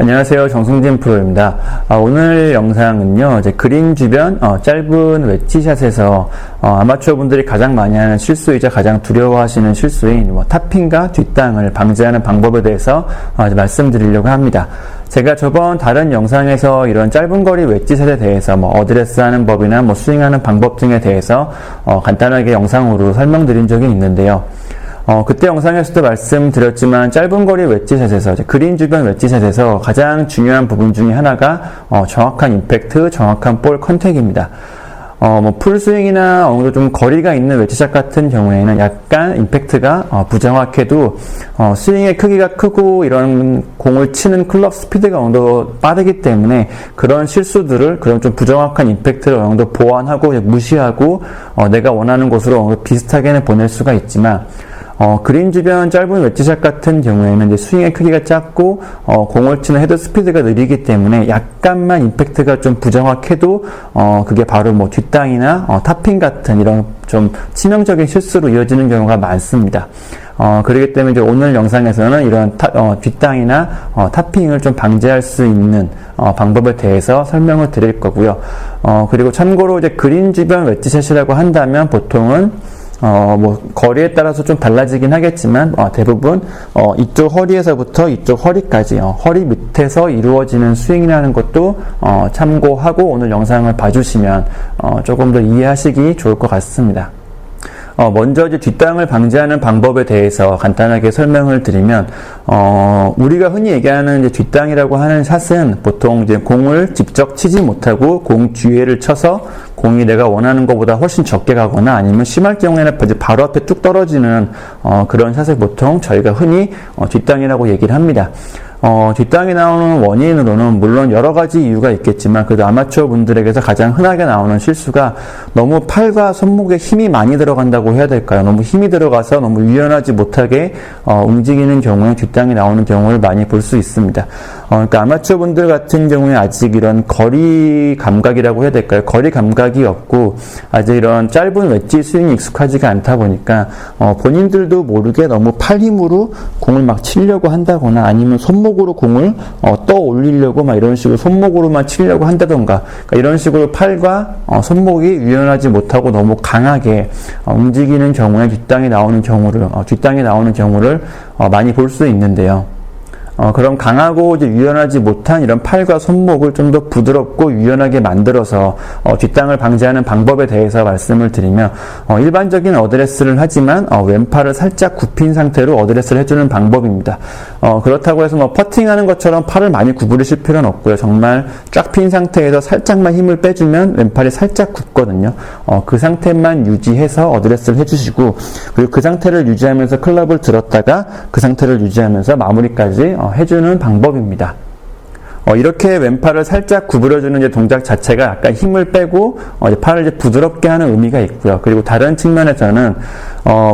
안녕하세요. 정승진 프로입니다. 오늘 영상은요, 이제 그린 주변 짧은 웨지샷에서 아마추어 분들이 가장 많이 하는 실수이자 가장 두려워하시는 실수인 탑핑과 뒷땅을 방지하는 방법에 대해서 말씀드리려고 합니다. 제가 저번 다른 영상에서 이런 짧은 거리 웨지샷에 대해서 어드레스 하는 법이나 스윙하는 방법 등에 대해서 간단하게 영상으로 설명드린 적이 있는데요. 그때 영상에서도 말씀드렸지만 짧은 거리 웨지샷에서 그린 주변 웨지샷에서 가장 중요한 부분 중에 하나가 정확한 임팩트, 정확한 볼 컨택입니다. 풀스윙이나 어느 정도 좀 거리가 있는 웨지샷 같은 경우에는 약간 임팩트가 부정확해도 스윙의 크기가 크고 이런 공을 치는 클럽 스피드가 어느 정도 빠르기 때문에 그런 실수들을 그런 좀 부정확한 임팩트를 어느 정도 보완하고 무시하고 내가 원하는 곳으로 어느 정도 비슷하게는 보낼 수가 있지만 그린 주변 짧은 웨지샷 같은 경우에는 이제 스윙의 크기가 작고 공을 치는 헤드 스피드가 느리기 때문에 약간만 임팩트가 좀 부정확해도 그게 바로 뒷땅이나 탑핑 같은 이런 좀 치명적인 실수로 이어지는 경우가 많습니다. 그렇기 때문에 이제 오늘 영상에서는 이런 뒷땅이나 탑핑을 좀 방지할 수 있는 방법에 대해서 설명을 드릴 거고요. 그리고 참고로 이제 그린 주변 웨지샷이라고 한다면 보통은 거리에 따라서 좀 달라지긴 하겠지만, 대부분, 이쪽 허리에서부터 이쪽 허리까지, 허리 밑에서 이루어지는 스윙이라는 것도, 참고하고 오늘 영상을 봐주시면, 조금 더 이해하시기 좋을 것 같습니다. 먼저 이제 뒷땅을 방지하는 방법에 대해서 간단하게 설명을 드리면, 우리가 흔히 얘기하는 이제 뒷땅이라고 하는 샷은 보통 이제 공을 직접 치지 못하고 공 뒤에를 쳐서 공이 내가 원하는 것보다 훨씬 적게 가거나 아니면 심할 경우에는 바로 앞에 뚝 떨어지는 그런 샷을 보통 저희가 흔히 뒷땅이라고 얘기를 합니다. 뒷땅이 나오는 원인으로는 물론 여러 가지 이유가 있겠지만 그래도 아마추어 분들에게서 가장 흔하게 나오는 실수가 너무 팔과 손목에 힘이 많이 들어간다고 해야 될까요? 너무 힘이 들어가서 너무 유연하지 못하게 움직이는 경우에 뒷땅이 나오는 경우를 많이 볼 수 있습니다. 그러니까 아마추어 분들 같은 경우에 아직 이런 거리 감각이라고 해야 될까요? 거리 감각이 없고 아직 이런 짧은 웨지 스윙이 익숙하지가 않다 보니까 본인들도 모르게 너무 팔 힘으로 공을 막 치려고 한다거나 아니면 손목으로 공을 떠 올리려고 이런 식으로 손목으로만 치려고 한다던가 그러니까 이런 식으로 팔과 손목이 유연하지 못하고 너무 강하게 움직이는 경우에 뒷땅이 나오는 경우를 많이 볼 수 있는데요. 그럼 강하고 이제 유연하지 못한 이런 팔과 손목을 좀 더 부드럽고 유연하게 만들어서 뒷땅을 방지하는 방법에 대해서 말씀을 드리면 일반적인 어드레스를 하지만 왼팔을 살짝 굽힌 상태로 어드레스를 해주는 방법입니다. 그렇다고 해서 퍼팅하는 것처럼 팔을 많이 구부리실 필요는 없고요. 정말 쫙 핀 상태에서 살짝만 힘을 빼주면 왼팔이 살짝 굽거든요. 그 상태만 유지해서 어드레스를 해주시고 그리고 그 상태를 유지하면서 클럽을 들었다가 그 상태를 유지하면서 마무리까지 해주는 방법입니다. 이렇게 왼팔을 살짝 구부려주는 이제 동작 자체가 약간 힘을 빼고 팔을 이제 부드럽게 하는 의미가 있고요. 그리고 다른 측면에서는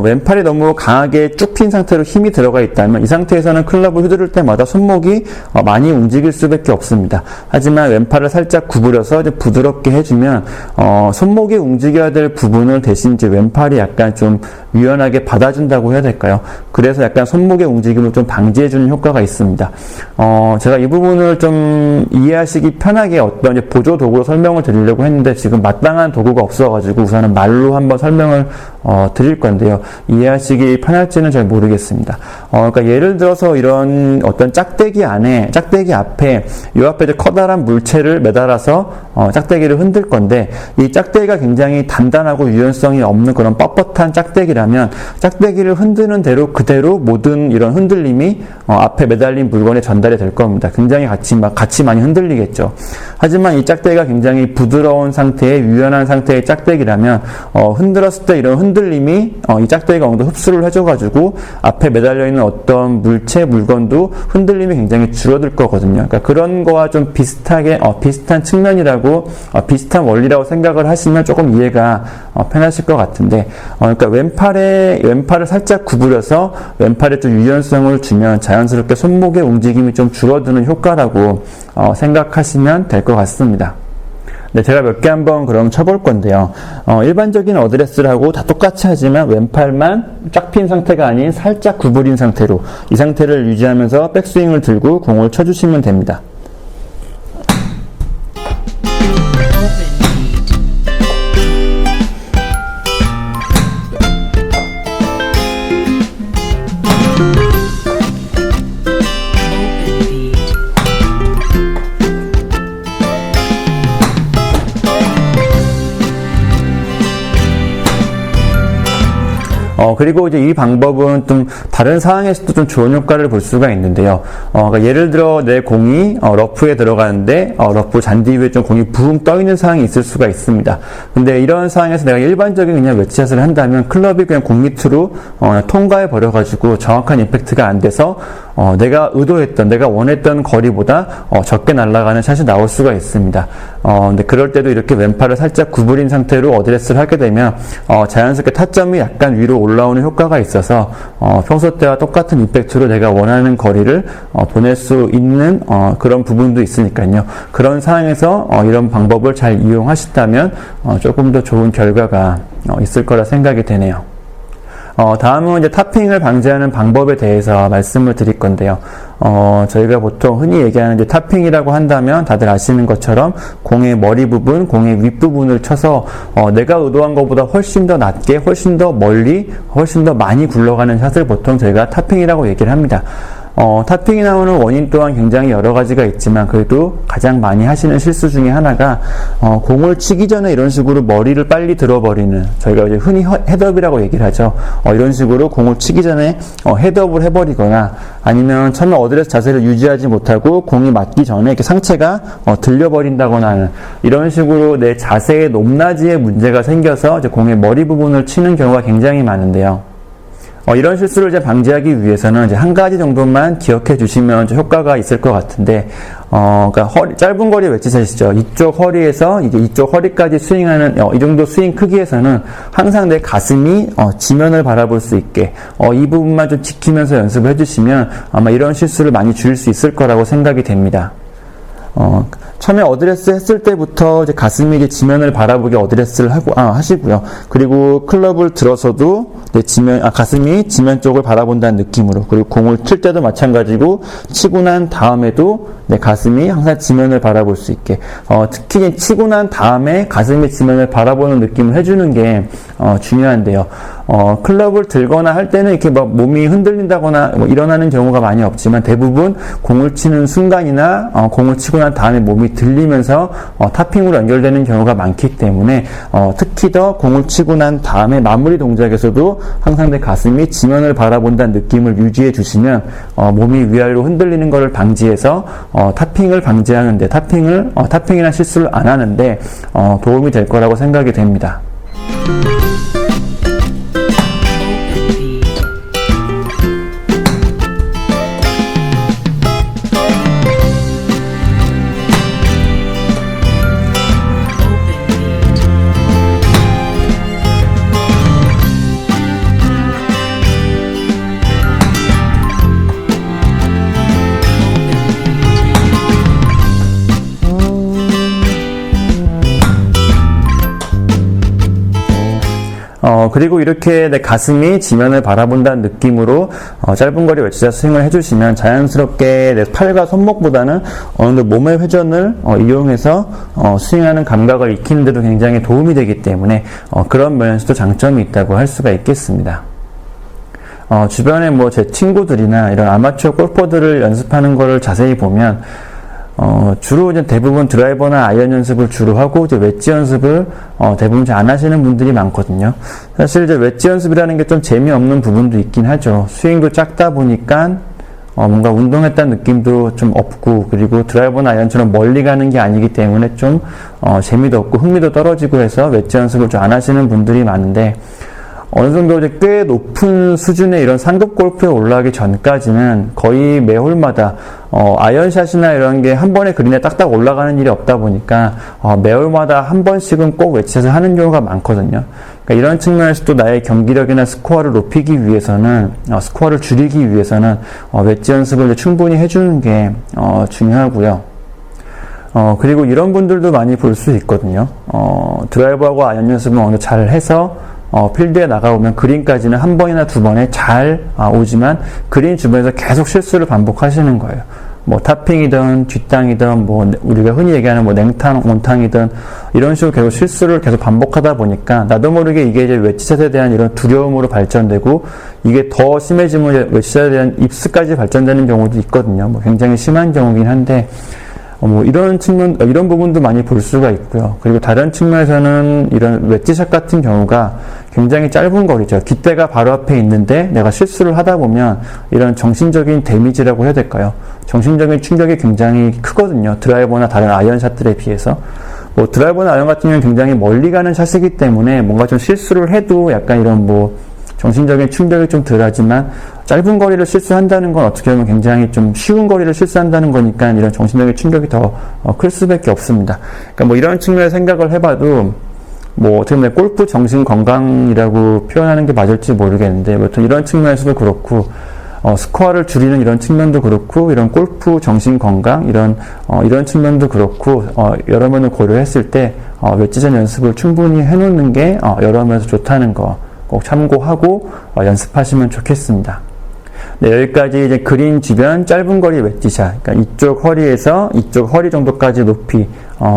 왼팔이 너무 강하게 쭉 핀 상태로 힘이 들어가 있다면 이 상태에서는 클럽을 휘두를 때마다 손목이 많이 움직일 수밖에 없습니다. 하지만 왼팔을 살짝 구부려서 이제 부드럽게 해주면 손목이 움직여야 될 부분을 대신 이제 왼팔이 약간 좀 유연하게 받아준다고 해야 될까요? 그래서 약간 손목의 움직임을 좀 방지해주는 효과가 있습니다. 제가 이 부분을 좀 이해하시기 편하게 어떤 이제 보조 도구로 설명을 드리려고 했는데 지금 마땅한 도구가 없어가지고 우선은 말로 한번 설명을 드릴 건데요. 이해하시기 편할지는 잘 모르겠습니다. 그러니까 예를 들어서 이런 어떤 짝대기 앞에 이 앞에 이제 커다란 물체를 매달아서 짝대기를 흔들 건데 이 짝대기가 굉장히 단단하고 유연성이 없는 그런 뻣뻣한 짝대기라면 짝대기를 흔드는 대로 그대로 모든 이런 흔들림이 앞에 매달린 물건에 전달이 될 겁니다. 굉장히 같이 많이 흔들리겠죠. 하지만 이 짝대기가 굉장히 부드러운 상태의 유연한 상태의 짝대기라면 흔들었을 때 이런 흔들림이 이 짝대기가 어느 정도 흡수를 해줘가지고 앞에 매달려 있는 어떤 물건도 흔들림이 굉장히 줄어들 거거든요. 그러니까 그런 거와 좀 비슷한 측면이라고 비슷한 원리라고 생각을 하시면 조금 이해가 편하실 것 같은데, 그러니까 왼팔을 살짝 구부려서 왼팔에 좀 유연성을 주면 자연스럽게 손목의 움직임이 좀 줄어드는 효과라고 생각하시면 될 것 같습니다. 네, 제가 몇 개 한번 그럼 쳐볼 건데요. 일반적인 어드레스를 하고 다 똑같이 하지만 왼팔만 쫙 핀 상태가 아닌 살짝 구부린 상태로 이 상태를 유지하면서 백스윙을 들고 공을 쳐주시면 됩니다. 그리고 이제 이 방법은 좀 다른 상황에서도 좀 좋은 효과를 볼 수가 있는데요. 그러니까 예를 들어 내 공이 러프에 들어가는데 러프 잔디 위에 좀 공이 붕 떠 있는 상황이 있을 수가 있습니다. 근데 이런 상황에서 내가 일반적인 그냥 웨지샷을 한다면 클럽이 그냥 공 밑으로 통과해 버려가지고 정확한 임팩트가 안 돼서 내가 의도했던, 내가 원했던 거리보다 적게 날아가는 샷이 나올 수가 있습니다. 근데 그럴 때도 이렇게 왼팔을 살짝 구부린 상태로 어드레스를 하게 되면 자연스럽게 타점이 약간 위로 올라오는 효과가 있어서 평소 때와 똑같은 임팩트로 내가 원하는 거리를 보낼 수 있는 그런 부분도 있으니까요. 그런 상황에서 이런 방법을 잘 이용하신다면 조금 더 좋은 결과가 있을 거라 생각이 되네요. 다음은 이제 탑핑을 방지하는 방법에 대해서 말씀을 드릴 건데요. 저희가 보통 흔히 얘기하는 이제 탑핑이라고 한다면 다들 아시는 것처럼 공의 머리 부분, 공의 윗부분을 쳐서 내가 의도한 것보다 훨씬 더 낮게, 훨씬 더 멀리, 훨씬 더 많이 굴러가는 샷을 보통 저희가 탑핑이라고 얘기를 합니다. 탑핑이 나오는 원인 또한 굉장히 여러 가지가 있지만 그래도 가장 많이 하시는 실수 중에 하나가 공을 치기 전에 이런 식으로 머리를 빨리 들어버리는, 저희가 이제 흔히 헤드업이라고 얘기를 하죠. 이런 식으로 공을 치기 전에 헤드업을 해버리거나 아니면 처음에 어드레스 자세를 유지하지 못하고 공이 맞기 전에 이렇게 상체가 들려버린다거나 하는 이런 식으로 내 자세의 높낮이에 문제가 생겨서 이제 공의 머리 부분을 치는 경우가 굉장히 많은데요. 이런 실수를 이제 방지하기 위해서는 이제 한 가지 정도만 기억해 주시면 좀 효과가 있을 것 같은데, 그러니까 짧은 거리 웨지샷이죠. 이쪽 허리에서 이제 이쪽 허리까지 스윙하는 이 정도 스윙 크기에서는 항상 내 가슴이 지면을 바라볼 수 있게 이 부분만 좀 지키면서 연습을 해주시면 아마 이런 실수를 많이 줄일 수 있을 거라고 생각이 됩니다. 처음에 어드레스 했을 때부터 이제 가슴이 이제 지면을 바라보게 어드레스를 하시고요. 그리고 클럽을 들어서도 가슴이 지면 쪽을 바라본다는 느낌으로, 그리고 공을 칠 때도 마찬가지고 치고 난 다음에도 내 가슴이 항상 지면을 바라볼 수 있게, 특히 치고 난 다음에 가슴이 지면을 바라보는 느낌을 해주는 게 중요한데요. 클럽을 들거나 할 때는 이렇게 막 몸이 흔들린다거나 일어나는 경우가 많이 없지만 대부분 공을 치는 순간이나 공을 치고 난 다음에 몸이 들리면서 탑핑으로 연결되는 경우가 많기 때문에 특히 더 공을 치고 난 다음에 마무리 동작에서도 항상 내 가슴이 지면을 바라본다는 느낌을 유지해 주시면 몸이 위아래로 흔들리는 것을 방지해서 탑핑을 방지하는데, 탑핑이나 실수를 안 하는데 도움이 될 거라고 생각이 됩니다. 그리고 이렇게 내 가슴이 지면을 바라본다는 느낌으로 짧은 거리 웨지샷 스윙을 해주시면 자연스럽게 내 팔과 손목보다는 어느 정도 몸의 회전을 이용해서 스윙하는 감각을 익히는 데도 굉장히 도움이 되기 때문에 그런 면에서도 장점이 있다고 할 수가 있겠습니다. 주변에 제 친구들이나 이런 아마추어 골퍼들을 연습하는 거를 자세히 보면 주로 이제 대부분 드라이버나 아이언 연습을 주로 하고 이제 웨지 연습을 대부분 잘 안 하시는 분들이 많거든요. 사실 이제 웨지 연습이라는 게 좀 재미없는 부분도 있긴 하죠. 스윙도 작다 보니까 뭔가 운동했다는 느낌도 좀 없고, 그리고 드라이버나 아이언처럼 멀리 가는 게 아니기 때문에 좀 재미도 없고 흥미도 떨어지고 해서 웨지 연습을 좀 안 하시는 분들이 많은데, 어느 정도 이제 꽤 높은 수준의 이런 상급 골프에 올라가기 전까지는 거의 매 홀마다 아이언샷이나 이런 게 한 번에 그린에 딱딱 올라가는 일이 없다 보니까 매 홀마다 한 번씩은 꼭 웨지샷을 하는 경우가 많거든요. 그러니까 이런 측면에서도 나의 경기력이나 스코어를 높이기 위해서는, 스코어를 줄이기 위해서는 웨지 연습을 충분히 해주는 게 중요하고요. 그리고 이런 분들도 많이 볼 수 있거든요. 드라이버하고 아이언 연습을 어느 잘 해서 필드에 나가보면 그린까지는 한 번이나 두 번에 잘 오지만 그린 주변에서 계속 실수를 반복하시는 거예요. 뭐 탑핑이든 뒷땅이든 뭐 우리가 흔히 얘기하는 뭐 냉탕, 온탕이든 이런 식으로 계속 실수를 계속 반복하다 보니까 나도 모르게 이게 이제 웨지샷에 대한 이런 두려움으로 발전되고 이게 더 심해지면 웨지샷에 대한 입스까지 발전되는 경우도 있거든요. 뭐 굉장히 심한 경우긴 한데 뭐 이런 이런 부분도 많이 볼 수가 있고요. 그리고 다른 측면에서는 이런 웨지샷 같은 경우가 굉장히 짧은 거리죠. 깃대가 바로 앞에 있는데 내가 실수를 하다 보면 이런 정신적인 데미지라고 해야 될까요? 정신적인 충격이 굉장히 크거든요. 드라이버나 다른 아이언샷들에 비해서. 뭐 드라이버나 아이언 같은 경우는 굉장히 멀리 가는 샷이기 때문에 뭔가 좀 실수를 해도 약간 이런 뭐 정신적인 충격이 좀 덜하지만 짧은 거리를 실수한다는 건 어떻게 보면 굉장히 좀 쉬운 거리를 실수한다는 거니까 이런 정신적인 충격이 더 클 수밖에 없습니다. 그러니까 뭐 이런 측면에서 생각을 해봐도 뭐 어떻게 보면 골프 정신 건강이라고 표현하는 게 맞을지 모르겠는데 아무튼 이런 측면에서도 그렇고 스코어를 줄이는 이런 측면도 그렇고 이런 골프 정신 건강 이런 측면도 그렇고 여러 면을 고려했을 때 웨지샷 연습을 충분히 해놓는 게 여러 면에서 좋다는 거 꼭 참고하고 연습하시면 좋겠습니다. 네, 여기까지 이제 그린 주변 짧은 거리 웨지샷, 그러니까 이쪽 허리에서 이쪽 허리 정도까지 높이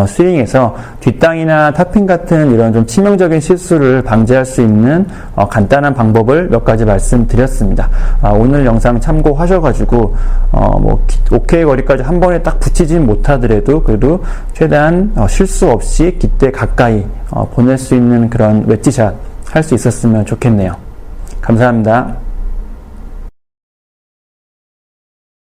스윙해서 뒷땅이나 탑핑 같은 이런 좀 치명적인 실수를 방지할 수 있는 간단한 방법을 몇 가지 말씀드렸습니다. 오늘 영상 참고하셔가지고 뭐 오케이 거리까지 한 번에 딱 붙이진 못하더라도 그래도 최대한 실수 없이 깃대 가까이 보낼 수 있는 그런 웨지샷 할 수 있었으면 좋겠네요. 감사합니다.